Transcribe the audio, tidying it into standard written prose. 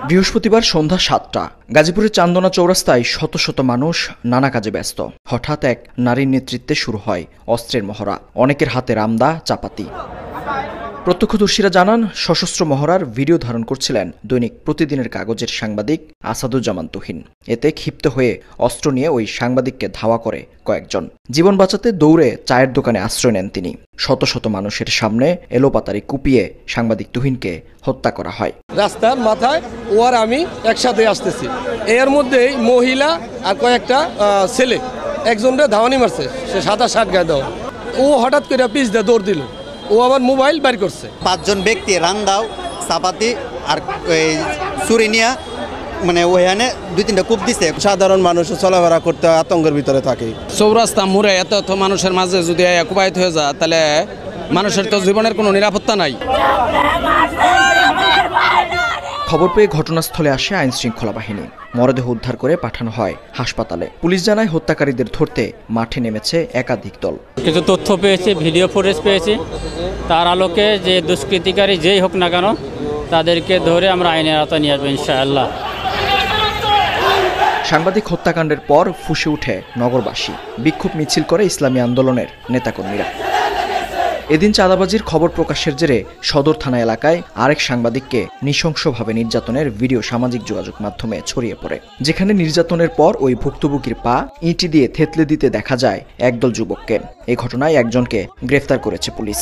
বৃহস্পতিবার সন্ধ্যা ৭টা গাজীপুরের চান্দনা চৌরাস্তায় শত শত মানুষ নানা কাজে ব্যস্ত। হঠাৎ এক নারীর নেতৃত্বে শুরু হয় অস্ত্রের মহড়া, অনেকের হাতে রামদা, চাপাতি। প্রত্যক্ষদর্শীরা জানান, সশস্ত্র মহড়ার ভিডিও ধারণ করছিলেন দৈনিক প্রতিদিনের কাগজের সাংবাদিক আসাদুজ্জামান তুহিন। এতে ক্ষিপ্ত হয়ে অস্ত্র নিয়ে ওই সাংবাদিককে ধাওয়া করে কয়েকজন। জীবন বাঁচাতে দৌড়ে চায়ের দোকানে আশ্রয় নেন তিনি। শত শত মানুষের সামনে এলোপাতাড়ি কুপিয়ে সাংবাদিক তুহিনকে হত্যা করা হয়। রাস্তার মাথায় ও আর আমি একসাথে আসতেছি, এর মধ্যেই মহিলা আর কয়েকটা ছেলে একজনটা ধাওয়ানি মারছে, সে সাদা শার্ট গায়ে দেওয়া। ও হঠাৎ করে পিছ দিয়ে দৌড় দিল, ও আবার মোবাইল বের করছে। 5 জন ব্যক্তি রান্দাও, চাপাতি আর ছুরি নিয়ে ওখানে 2-3টা কূপ দিছে। সাধারণ মানুষ চলাফেরা করতে আতঙ্কের ভিতরে থাকে। চৌরাস্তা মোড়ে এত মানুষের মাঝে যদি কুপায়িত হয়ে যায়, তাহলে মানুষের তো জীবনের কোনো নিরাপত্তা নাই। খবর পেয়ে ঘটনাস্থলে আসে আইন শৃঙ্খলা বাহিনী। মরদেহ উদ্ধার করে পাঠানো হয় হাসপাতালে। পুলিশ জানায়, হত্যাকারীদের ধরতে মাঠে নেমেছে একাধিক দল। কিছু তথ্য পেয়েছি, ভিডিও ফুটেজ পেয়েছি, তার আলোকে যে দুষ্কৃতিকারী যেই হোক না কেন তাদেরকে ধরে আমরা আইনের আওতায় নিয়ে আসবো ইনশাআল্লাহ। সাংবাদিক হত্যাকাণ্ডের পর ফুঁসে উঠে নগরবাসী। বিক্ষোভ মিছিল করে ইসলামী আন্দোলনের নেতাকর্মীরা। এদিন চাঁদাবাজির খবর প্রকাশের জেরে সদর থানা এলাকায় আরেক সাংবাদিককে নৃশংসভাবে নির্যাতনের ভিডিও সামাজিক যোগাযোগ মাধ্যমে ছড়িয়ে পড়ে, যেখানে নির্যাতনের পর ওই ভুক্তভোগীর পা ইঁটি দিয়ে থেতলে দিতে দেখা যায় একদল যুবককে। এই ঘটনায় একজনকে গ্রেফতার করেছে পুলিশ।